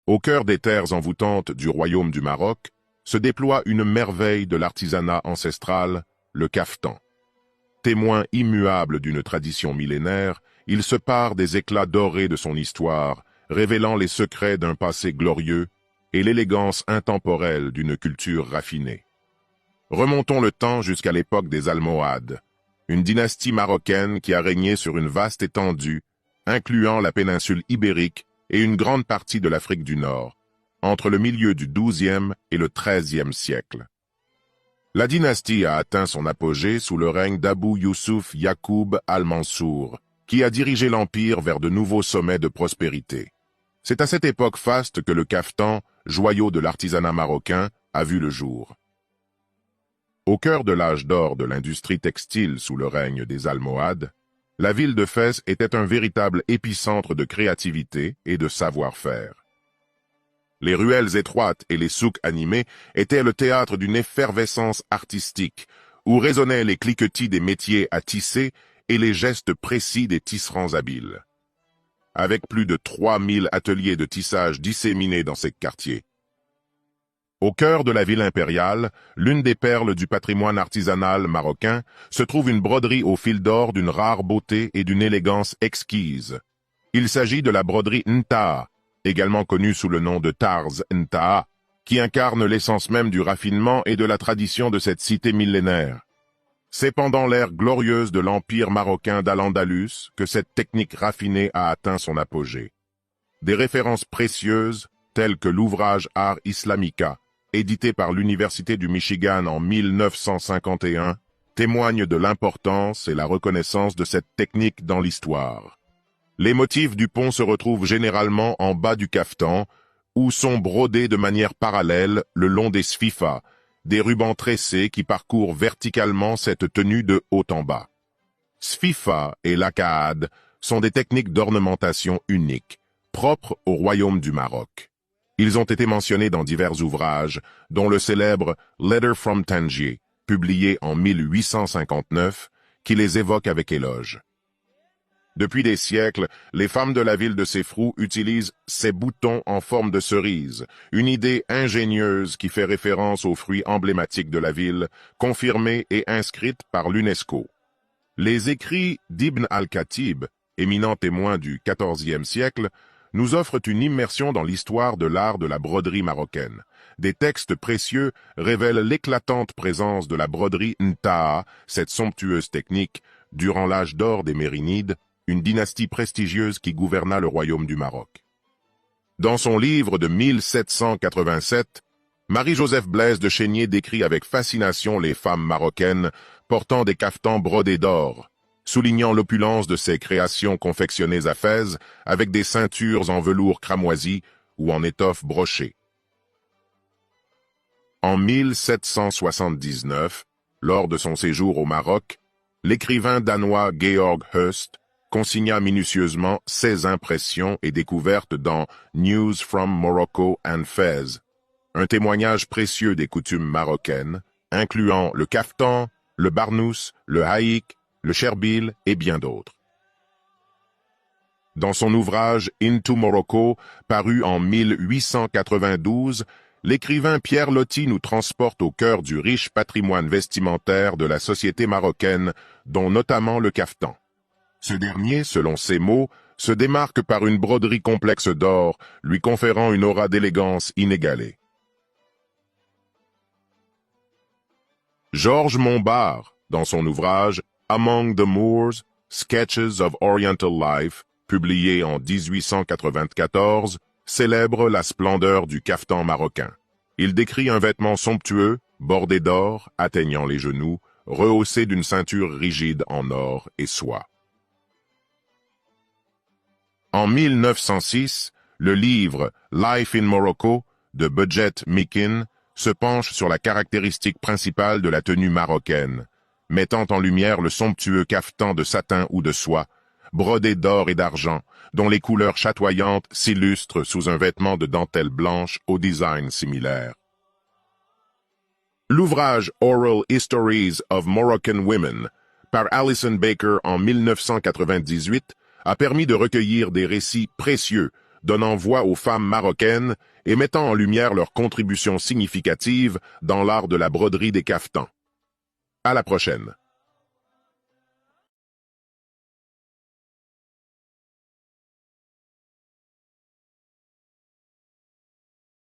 Au cœur des terres envoûtantes du royaume du Maroc, se déploie une merveille de l'artisanat ancestral, le caftan. Témoin immuable d'une tradition millénaire, il se pare des éclats dorés de son histoire, révélant les secrets d'un passé glorieux et l'élégance intemporelle d'une culture raffinée. Remontons le temps jusqu'à l'époque des Almohades, une dynastie marocaine qui a régné sur une vaste étendue, incluant la péninsule ibérique et une grande partie de l'Afrique du Nord, entre le milieu du XIIe et le XIIIe siècle. La dynastie a atteint son apogée sous le règne d'Abou Youssouf Yacoub al-Mansour, qui a dirigé l'empire vers de nouveaux sommets de prospérité. C'est à cette époque faste que le caftan, joyau de l'artisanat marocain, a vu le jour. Au cœur de l'âge d'or de l'industrie textile sous le règne des Almohades, la ville de Fès était un véritable épicentre de créativité et de savoir-faire. Les ruelles étroites et les souks animés étaient le théâtre d'une effervescence artistique, où résonnaient les cliquetis des métiers à tisser et les gestes précis des tisserands habiles. Avec plus de 3000 ateliers de tissage disséminés dans ces quartiers. Au cœur de la ville impériale, l'une des perles du patrimoine artisanal marocain, se trouve une broderie au fil d'or d'une rare beauté et d'une élégance exquise. Il s'agit de la broderie Ntaha, également connue sous le nom de Tarz Ntaha, qui incarne l'essence même du raffinement et de la tradition de cette cité millénaire. C'est pendant l'ère glorieuse de l'empire marocain d'Al-Andalus que cette technique raffinée a atteint son apogée. Des références précieuses, telles que l'ouvrage Ars Islamica, édité par l'Université du Michigan en 1951, témoignent de l'importance et la reconnaissance de cette technique dans l'histoire. Les motifs du pont se retrouvent généralement en bas du caftan, où sont brodés de manière parallèle le long des sfifas, des rubans tressés qui parcourent verticalement cette tenue de haut en bas. Sfifa et l'akaad sont des techniques d'ornementation uniques, propres au royaume du Maroc. Ils ont été mentionnés dans divers ouvrages, dont le célèbre Letter from Tangier, publié en 1859, qui les évoque avec éloge. Depuis des siècles, les femmes de la ville de Sefrou utilisent ces boutons en forme de cerise, une idée ingénieuse qui fait référence aux fruits emblématiques de la ville, confirmée et inscrite par l'UNESCO. Les écrits d'Ibn al-Khatib, éminent témoin du XIVe siècle, nous offrent une immersion dans l'histoire de l'art de la broderie marocaine. Des textes précieux révèlent l'éclatante présence de la broderie Ntaha, cette somptueuse technique, durant l'âge d'or des Mérinides, une dynastie prestigieuse qui gouverna le royaume du Maroc. Dans son livre de 1787, Marie-Joseph Blaise de Chénier décrit avec fascination les femmes marocaines portant des caftans brodés d'or, soulignant l'opulence de ces créations confectionnées à Fès avec des ceintures en velours cramoisi ou en étoffe brochée. En 1779, lors de son séjour au Maroc, l'écrivain danois Georg Höst consigna minutieusement ses impressions et découvertes dans News from Morocco and Fez, un témoignage précieux des coutumes marocaines, incluant le kaftan, le barnous, le haïk, le cherbil et bien d'autres. Dans son ouvrage Into Morocco, paru en 1892, l'écrivain Pierre Loti nous transporte au cœur du riche patrimoine vestimentaire de la société marocaine, dont notamment le kaftan. Ce dernier, selon ses mots, se démarque par une broderie complexe d'or, lui conférant une aura d'élégance inégalée. Georges Montbard, dans son ouvrage Among the Moors, Sketches of Oriental Life, publié en 1894, célèbre la splendeur du kaftan marocain. Il décrit un vêtement somptueux, bordé d'or, atteignant les genoux, rehaussé d'une ceinture rigide en or et soie. En 1906, le livre Life in Morocco de Budget Mikin se penche sur la caractéristique principale de la tenue marocaine, mettant en lumière le somptueux caftan de satin ou de soie, brodé d'or et d'argent, dont les couleurs chatoyantes s'illustrent sous un vêtement de dentelle blanche au design similaire. L'ouvrage Oral Histories of Moroccan Women, par Alison Baker en 1998, a permis de recueillir des récits précieux donnant voix aux femmes marocaines et mettant en lumière leurs contributions significatives dans l'art de la broderie des caftans. À la prochaine.